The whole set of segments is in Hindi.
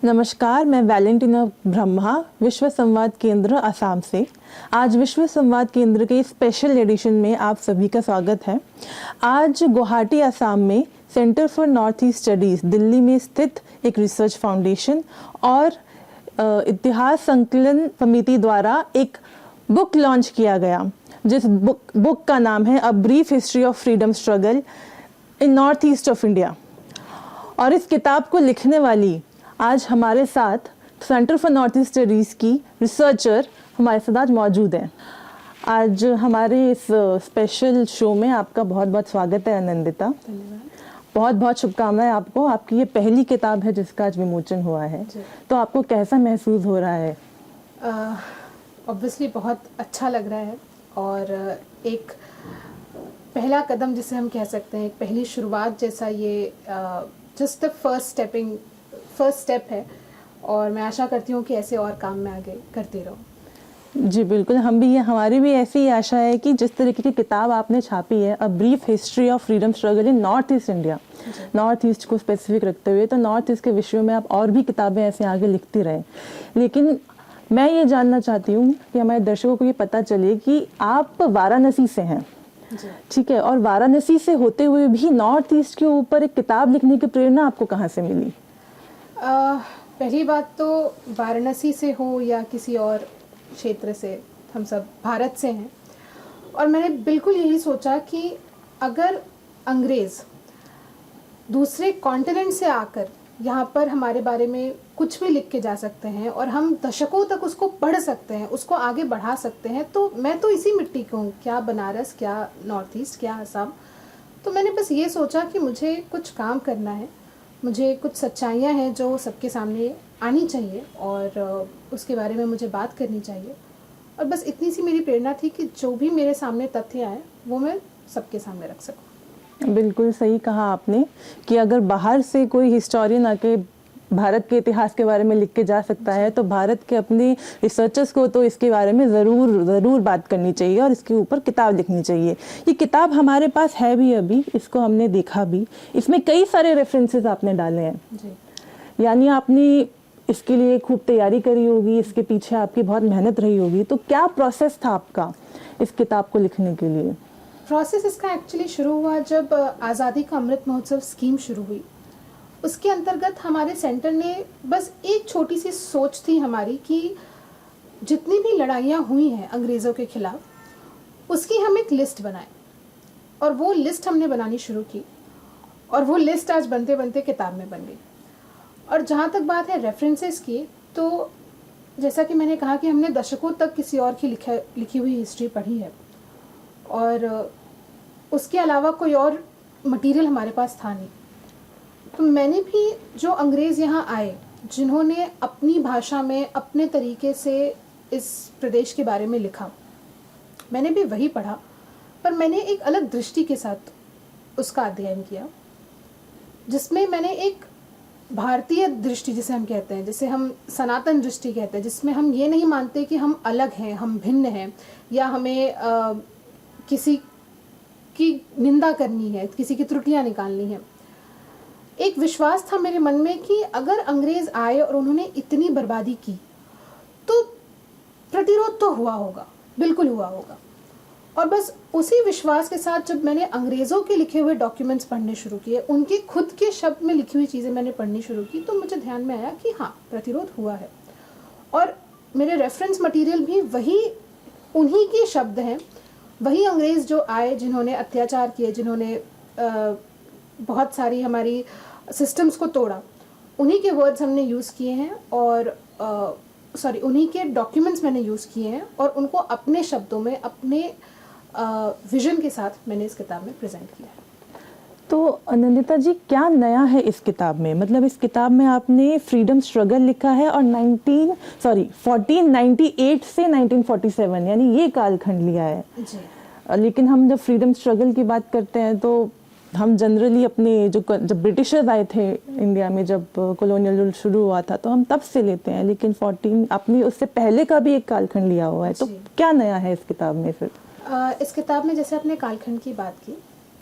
नमस्कार, मैं वैलेंटिना ब्रह्मा, विश्व संवाद केंद्र असम से। आज विश्व संवाद केंद्र के स्पेशल एडिशन में आप सभी का स्वागत है। आज गुवाहाटी असम में centre for north east studies Delhi में स्थित एक रिसर्च फाउंडेशन और इतिहास संकलन समिति द्वारा एक बुक लॉन्च किया गया, जिस बुक का नाम है a brief history of freedom struggle in north east of India. और इस किताब को लिखने वाली आज हमारे साथ centre for north east studies की रिसर्चर हमारे साथ आज मौजूद हैं। आज हमारे इस स्पेशल शो में आपका बहुत बहुत स्वागत है आनंदिता। धन्यवाद। बहुत बहुत शुभकामनाएं आपको। आपकी ये पहली किताब है जिसका आज विमोचन हुआ है, तो आपको कैसा महसूस हो रहा है? ऑब्वियसली बहुत अच्छा लग रहा है और एक पहला कदम जिसे हम कह सकते हैं, एक पहली शुरुआत जैसा ये जस्ट द फर्स्ट स्टेप है और मैं आशा करती हूँ कि ऐसे और काम में आगे करते रहो। जी बिल्कुल, हमारी भी ऐसी ही आशा है कि जिस तरीके की किताब आपने छापी है a brief history of freedom struggle in north east India, north east को स्पेसिफिक रखते हुए, तो नॉर्थ ईस्ट के विषयों में आप और भी किताबें ऐसे आगे लिखती रहें। लेकिन मैं ये जानना चाहती हूँ कि हमारे दर्शकों को ये पता चले कि आप वाराणसी से हैं, ठीक है, और वाराणसी से होते हुए भी नॉर्थ ईस्ट के ऊपर एक किताब लिखने की प्रेरणा आपको कहाँ से मिली? पहली बात तो वाराणसी से हो या किसी और क्षेत्र से, हम सब भारत से हैं और मैंने बिल्कुल यही सोचा कि अगर अंग्रेज़ दूसरे कॉन्टिनेंट से आकर यहाँ पर हमारे बारे में कुछ भी लिख के जा सकते हैं और हम दशकों तक उसको पढ़ सकते हैं, उसको आगे बढ़ा सकते हैं, तो मैं तो इसी मिट्टी की हूँ, क्या बनारस, क्या नॉर्थ ईस्ट, क्या असम। तो मैंने बस ये सोचा कि मुझे कुछ काम करना है, मुझे कुछ सच्चाइयाँ हैं जो सबके सामने आनी चाहिए और उसके बारे में मुझे बात करनी चाहिए। और बस इतनी सी मेरी प्रेरणा थी कि जो भी मेरे सामने तथ्य आए वो मैं सबके सामने रख सकूँ। बिल्कुल सही कहा आपने कि अगर बाहर से कोई हिस्टोरियन आके भारत के इतिहास के बारे में लिख के जा सकता है, तो भारत के अपने रिसर्चर्स को तो इसके बारे में ज़रूर बात करनी चाहिए और इसके ऊपर किताब लिखनी चाहिए। ये किताब हमारे पास है भी, अभी इसको हमने देखा भी, इसमें कई सारे रेफरेंसेस आपने डाले हैं जी। यानी आपने इसके लिए खूब तैयारी करी होगी, इसके पीछे आपकी बहुत मेहनत रही होगी। तो क्या प्रोसेस था आपका इस किताब को लिखने के लिए? प्रोसेस इसका एक्चुअली शुरू हुआ जब आज़ादी का अमृत महोत्सव स्कीम शुरू हुई। उसके अंतर्गत हमारे सेंटर ने बस एक छोटी सी सोच थी हमारी कि जितनी भी लड़ाइयाँ हुई हैं अंग्रेज़ों के खिलाफ, उसकी हम एक लिस्ट बनाएं। और वो लिस्ट हमने बनानी शुरू की और वो लिस्ट आज बनते बनते किताब में बन गई। और जहाँ तक बात है रेफरेंसेस की, तो जैसा कि मैंने कहा कि हमने दशकों तक किसी और की लिखी हुई हिस्ट्री पढ़ी है और उसके अलावा कोई और मटेरियल हमारे पास था नहीं। तो मैंने भी जो अंग्रेज़ यहाँ आए, जिन्होंने अपनी भाषा में अपने तरीके से इस प्रदेश के बारे में लिखा, मैंने भी वही पढ़ा, पर मैंने एक अलग दृष्टि के साथ उसका अध्ययन किया, जिसमें मैंने एक भारतीय दृष्टि जिसे हम कहते हैं, जिसे हम सनातन दृष्टि कहते हैं, जिसमें हम ये नहीं मानते कि हम अलग हैं, हम भिन्न हैं या हमें किसी की निंदा करनी है, किसी की त्रुटियां निकालनी है। एक विश्वास था मेरे मन में कि अगर अंग्रेज़ आए और उन्होंने इतनी बर्बादी की तो प्रतिरोध तो हुआ होगा, बिल्कुल हुआ होगा। और बस उसी विश्वास के साथ जब मैंने अंग्रेज़ों के लिखे हुए डॉक्यूमेंट्स पढ़ने शुरू किए, उनके खुद के शब्द में लिखी हुई चीज़ें मैंने पढ़नी शुरू की, तो मुझे ध्यान में आया कि हाँ, प्रतिरोध हुआ है। और मेरे रेफरेंस मटेरियल भी वही, उन्हीं के शब्द हैं, वही अंग्रेज़ जो आए, जिन्होंने अत्याचार किए, जिन्होंने बहुत सारी हमारी सिस्टम्स को तोड़ा, उन्हीं के वर्ड्स हमने यूज़ किए हैं और उन्हीं के डॉक्यूमेंट्स मैंने यूज़ किए हैं और उनको अपने शब्दों में, अपने विजन के साथ मैंने इस किताब में प्रेजेंट किया है। तो आनंदिता जी, क्या नया है इस किताब में? मतलब इस किताब में आपने फ्रीडम स्ट्रगल लिखा है और 1498 से 1947 यानी ये कालखंड लिया है जी। लेकिन हम जब फ्रीडम स्ट्रगल की बात करते हैं तो हम जनरली अपने जब ब्रिटिशर्स आए थे इंडिया में, जब कॉलोनियल रूल शुरू हुआ था, तो हम तब से लेते हैं, लेकिन 14 अपनी उससे पहले का भी एक कालखंड लिया हुआ है। तो क्या नया है इस किताब में फिर? इस किताब में जैसे आपने कालखंड की बात की,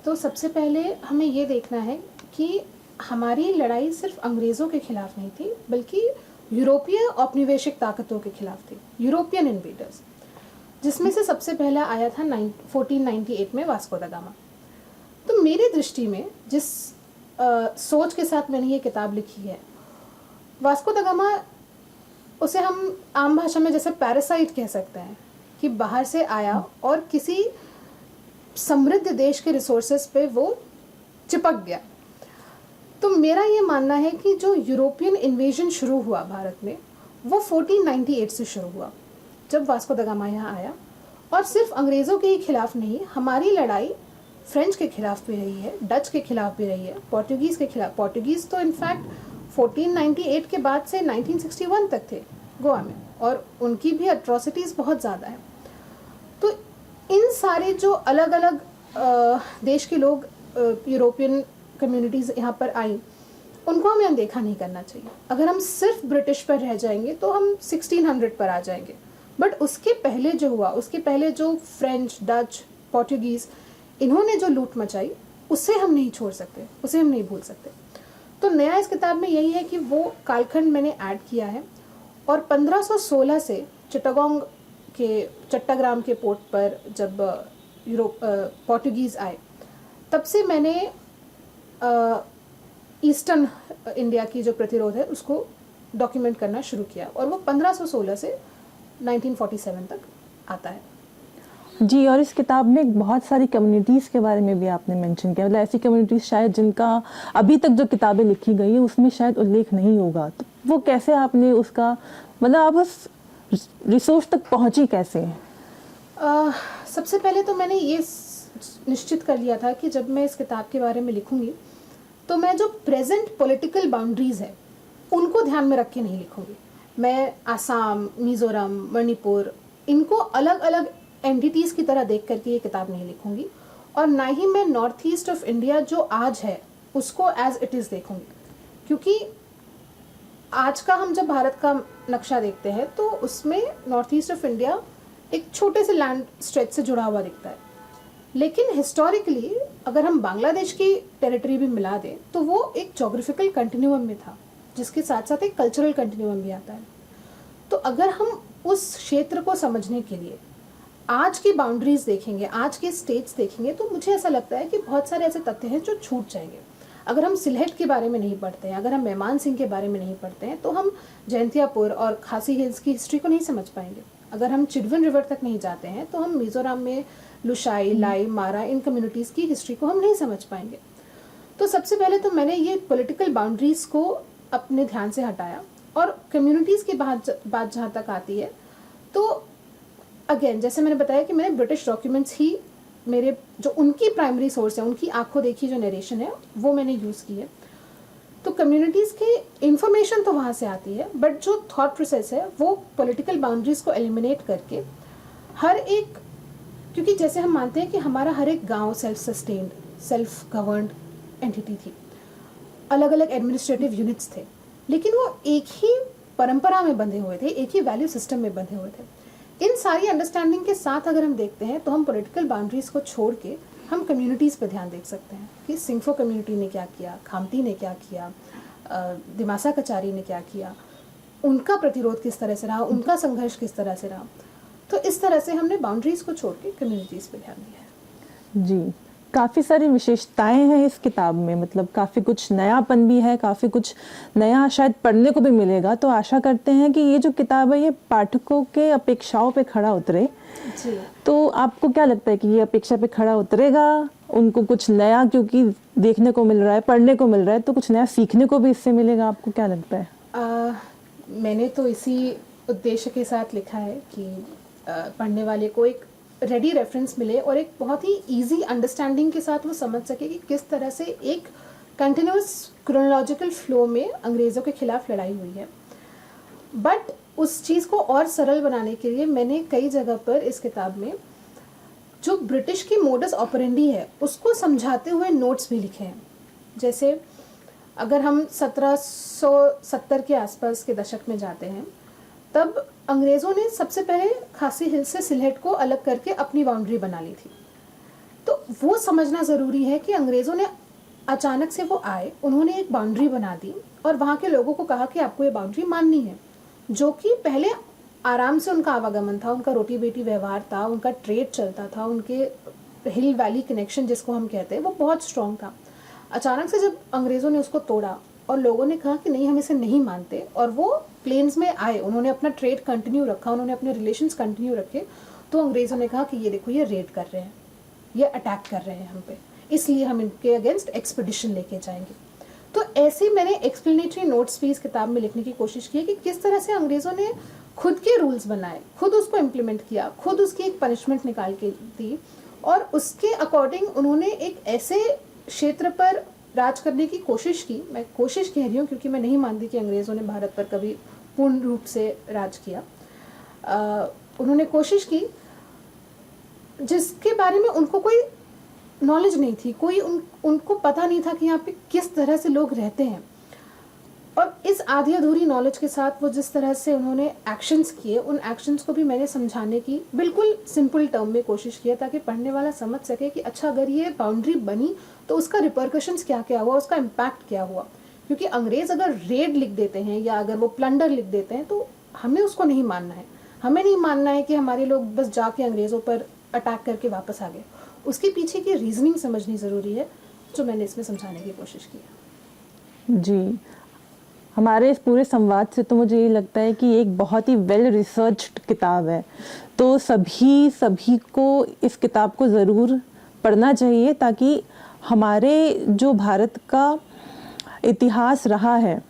तो सबसे पहले हमें ये देखना है कि हमारी लड़ाई सिर्फ अंग्रेज़ों के खिलाफ नहीं थी, बल्कि यूरोपीय औपनिवेशिक ताकतों के खिलाफ थी, यूरोपियन इन्वेडर्स, जिसमें से सबसे पहला आया था 1498 में वास्को द गामा। तो मेरी दृष्टि में जिस सोच के साथ मैंने ये किताब लिखी है, वास्को द गामा, उसे हम आम भाषा में जैसे पैरासाइट कह सकते हैं, कि बाहर से आया और किसी समृद्ध देश के रिसोर्सेज पे वो चिपक गया। तो मेरा ये मानना है कि जो यूरोपियन इन्वेजन शुरू हुआ भारत में, वो 1498 से शुरू हुआ, जब वास्को द गामा यहाँ आया। और सिर्फ अंग्रेज़ों के ही खिलाफ नहीं, हमारी लड़ाई फ्रेंच के खिलाफ भी रही है, डच के खिलाफ भी रही है, पोर्टुगीज़ के खिलाफ। पोर्टुगीज़ तो इनफैक्ट 1498 के बाद से 1961 तक थे गोवा में, और उनकी भी अट्रॉसिटीज़ बहुत ज़्यादा है। तो इन सारे जो अलग अलग देश के लोग, यूरोपियन कम्युनिटीज़ यहाँ पर आई, उनको हमें अनदेखा नहीं करना चाहिए। अगर हम सिर्फ ब्रिटिश पर रह जाएंगे तो हम 1600 पर आ जाएंगे, बट उसके पहले जो हुआ, उसके पहले जो फ्रेंच, डच, पोर्टुगीज़, इन्होंने जो लूट मचाई, उसे हम नहीं छोड़ सकते, उसे हम नहीं भूल सकते। तो नया इस किताब में यही है कि वो कालखंड मैंने ऐड किया है, और 1516 से चिटागोंग के, चट्टाग्राम के पोर्ट पर जब पोर्टुगीज़ आए, तब से मैंने ईस्टर्न इंडिया की जो प्रतिरोध है उसको डॉक्यूमेंट करना शुरू किया, और वो 1516 से 1947 तक आता है। जी, और इस किताब में बहुत सारी कम्युनिटीज़ के बारे में भी आपने मेंशन किया, मतलब ऐसी कम्युनिटीज़ शायद जिनका अभी तक जो किताबें लिखी गई है उसमें शायद उल्लेख नहीं होगा, तो वो कैसे आपने उसका, मतलब आप उस रिसोर्स तक पहुंची कैसे? सबसे पहले तो मैंने ये निश्चित कर लिया था कि जब मैं इस किताब के बारे में लिखूंगी तो मैं जो प्रेजेंट पॉलिटिकल बाउंड्रीज़ है उनको ध्यान में रख के नहीं लिखूंगी। मैं आसाम, मिज़ोरम, मणिपुर, इनको अलग अलग एंटिटीज़ की तरह देख करके ये किताब नहीं लिखूंगी, और ना ही मैं नॉर्थ ईस्ट ऑफ इंडिया जो आज है उसको एज इट इज़ देखूंगी, क्योंकि आज का हम जब भारत का नक्शा देखते हैं तो उसमें नॉर्थ ईस्ट ऑफ इंडिया एक छोटे से लैंड स्ट्रेच से जुड़ा हुआ दिखता है, लेकिन हिस्टोरिकली अगर हम बांग्लादेश की टेरिटरी भी मिला दें तो वो एक जोग्राफिकल कंटिन्यूम में था, जिसके साथ साथ एक कल्चरल कंटिन्यूम भी आता है। तो अगर हम उस क्षेत्र को समझने के लिए आज की बाउंड्रीज देखेंगे, आज के स्टेट्स देखेंगे, तो मुझे ऐसा लगता है कि बहुत सारे ऐसे तथ्य हैं जो छूट जाएंगे। अगर हम सिलहट के बारे में नहीं पढ़ते हैं, अगर हम मेहमान सिंह के बारे में नहीं पढ़ते हैं, तो हम जयंतियापुर और खासी हिल्स की हिस्ट्री को नहीं समझ पाएंगे। अगर हम चिडवन रिवर तक नहीं जाते हैं तो हम मिजोरम में लुशाई, लाई, मारा, इन कम्युनिटीज़ की हिस्ट्री को हम नहीं समझ पाएंगे। तो सबसे पहले तो मैंने ये पॉलिटिकल बाउंड्रीज को अपने ध्यान से हटाया, और कम्युनिटीज़ की बात जहाँ तक आती है तो अगेन जैसे मैंने बताया कि मैंने ब्रिटिश डॉक्यूमेंट्स ही मेरे जो उनकी प्राइमरी सोर्स है, उनकी आंखों देखी जो नरेशन है वो मैंने यूज़ की है। तो कम्युनिटीज़ की इंफॉर्मेशन तो वहाँ से आती है, बट जो थॉट प्रोसेस है वो पॉलिटिकल बाउंड्रीज को एलिमिनेट करके हर एक, क्योंकि जैसे हम मानते हैं कि हमारा हर एक गांव self sustained, self governed entity थी, अलग अलग एडमिनिस्ट्रेटिव यूनिट्स थे, लेकिन वो एक ही परंपरा में बंधे हुए थे, एक ही वैल्यू सिस्टम में बंधे हुए थे। इन सारी अंडरस्टैंडिंग के साथ अगर हम देखते हैं तो हम पॉलिटिकल बाउंड्रीज को छोड़ के हम कम्युनिटीज़ पे ध्यान देख सकते हैं कि सिंगफो कम्युनिटी ने क्या किया, खामती ने क्या किया, दिमासा कचारी ने क्या किया, उनका प्रतिरोध किस तरह से रहा, उनका संघर्ष किस तरह से रहा। तो इस तरह से हमने बाउंड्रीज को छोड़ के कम्युनिटीज़ पे ध्यान दिया है। जी, काफ़ी सारी विशेषताएं हैं इस किताब में, मतलब काफ़ी कुछ नयापन भी है, काफ़ी कुछ नया शायद पढ़ने को भी मिलेगा। तो आशा करते हैं कि ये जो किताब है ये पाठकों के अपेक्षाओं पे खड़ा उतरे। जी, तो आपको क्या लगता है कि ये अपेक्षा पे खड़ा उतरेगा? उनको कुछ नया क्योंकि देखने को मिल रहा है, पढ़ने को मिल रहा है, तो कुछ नया सीखने को भी इससे मिलेगा, आपको क्या लगता है? मैंने तो इसी उद्देश्य के साथ लिखा है कि पढ़ने वाले को एक रेडी रेफरेंस मिले और एक बहुत ही इजी अंडरस्टैंडिंग के साथ वो समझ सके कि किस तरह से एक कंटिन्यूस क्रोनोलॉजिकल फ्लो में अंग्रेज़ों के खिलाफ लड़ाई हुई है। बट उस चीज़ को और सरल बनाने के लिए मैंने कई जगह पर इस किताब में जो ब्रिटिश की मोडस ऑपरेंडी है उसको समझाते हुए नोट्स भी लिखे हैं। जैसे अगर हम 1770 के आसपास के दशक में जाते हैं, तब अंग्रेज़ों ने सबसे पहले खासी हिल्स से सिलहट को अलग करके अपनी बाउंड्री बना ली थी। तो वो समझना ज़रूरी है कि अंग्रेज़ों ने अचानक से वो आए, उन्होंने एक बाउंड्री बना दी और वहाँ के लोगों को कहा कि आपको ये बाउंड्री माननी है, जो कि पहले आराम से उनका आवागमन था, उनका रोटी बेटी व्यवहार था, उनका ट्रेड चलता था, उनके हिल वैली कनेक्शन जिसको हम कहते हैं वो बहुत स्ट्रॉन्ग था। अचानक से जब अंग्रेज़ों ने उसको तोड़ा और लोगों ने कहा कि नहीं हम इसे नहीं मानते, और वो प्लेन्स में आए, उन्होंने अपना ट्रेड कंटिन्यू रखा, उन्होंने अपने रिलेशंस कंटिन्यू रखे, तो अंग्रेज़ों ने कहा कि ये देखो ये रेड कर रहे हैं, ये अटैक कर रहे हैं हम पे, इसलिए हम इनके अगेंस्ट एक्सपीडिशन लेके जाएंगे। तो ऐसे मैंने एक्सप्लेनेटरी नोट्स भी इस किताब में लिखने की कोशिश की है कि किस तरह से अंग्रेज़ों ने खुद के रूल्स बनाए, खुद उसको इम्प्लीमेंट किया, खुद उसकी एक पनिशमेंट निकाल के दी, और उसके अकॉर्डिंग उन्होंने एक ऐसे क्षेत्र पर राज करने की कोशिश की। मैं कोशिश कह रही हूँ क्योंकि मैं नहीं मानती कि अंग्रेज़ों ने भारत पर कभी पूर्ण रूप से राज किया। उन्होंने कोशिश की जिसके बारे में उनको कोई नॉलेज नहीं थी, कोई उनको पता नहीं था कि यहाँ पे किस तरह से लोग रहते हैं, और इस आधी अधूरी नॉलेज के साथ वो जिस तरह से उन्होंने एक्शंस किए, उन एक्शंस को भी मैंने समझाने की बिल्कुल सिंपल टर्म में कोशिश की है, ताकि पढ़ने वाला समझ सके कि अच्छा अगर ये बाउंड्री बनी तो उसका रिपरकशंस क्या क्या हुआ, उसका इम्पैक्ट क्या हुआ। क्योंकि अंग्रेज़ अगर रेड लिख देते हैं या अगर वो प्लंडर लिख देते हैं तो हमें उसको नहीं मानना है। हमें नहीं मानना है कि हमारे लोग बस जाके अंग्रेज़ों पर अटैक करके वापस आ गए। उसके पीछे की रीजनिंग समझनी ज़रूरी है, जो मैंने इसमें समझाने की कोशिश की है। जी, हमारे इस पूरे संवाद से तो मुझे ये लगता है कि एक बहुत ही वेल रिसर्च्ड किताब है, तो सभी को इस किताब को ज़रूर पढ़ना चाहिए, ताकि हमारे जो भारत का इतिहास रहा है,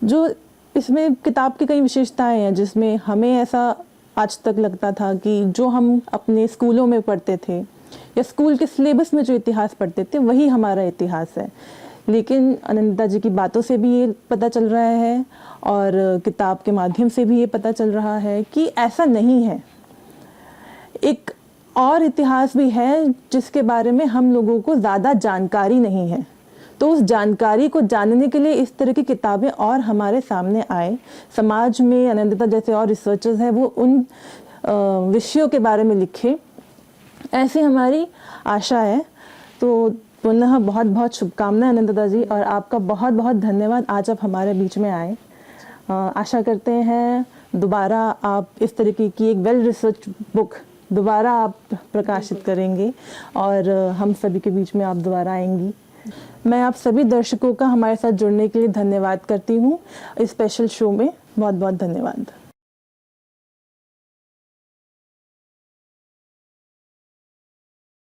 जो इसमें किताब की कई विशेषताएं हैं, जिसमें हमें ऐसा आज तक लगता था कि जो हम अपने स्कूलों में पढ़ते थे या स्कूल के सिलेबस में जो इतिहास पढ़ते थे वही हमारा इतिहास है, लेकिन अनंता जी की बातों से भी ये पता चल रहा है और किताब के माध्यम से भी ये पता चल रहा है कि ऐसा नहीं है। एक और इतिहास भी है जिसके बारे में हम लोगों को ज़्यादा जानकारी नहीं है, तो उस जानकारी को जानने के लिए इस तरह की किताबें और हमारे सामने आए। समाज में अनंता जैसे और रिसर्चर्स हैं, वो उन विषयों के बारे में लिखे, ऐसी हमारी आशा है। तो पुनः बहुत बहुत शुभकामनाएं अनंता जी, और आपका बहुत बहुत धन्यवाद आज आप हमारे बीच में आए। आशा करते हैं दोबारा आप इस तरीके की एक वेल रिसर्च बुक दोबारा आप प्रकाशित करेंगे और हम सभी के बीच में आप दोबारा आएंगी। मैं आप सभी दर्शकों का हमारे साथ जुड़ने के लिए धन्यवाद करती हूँ इस स्पेशल शो में। बहुत बहुत धन्यवाद।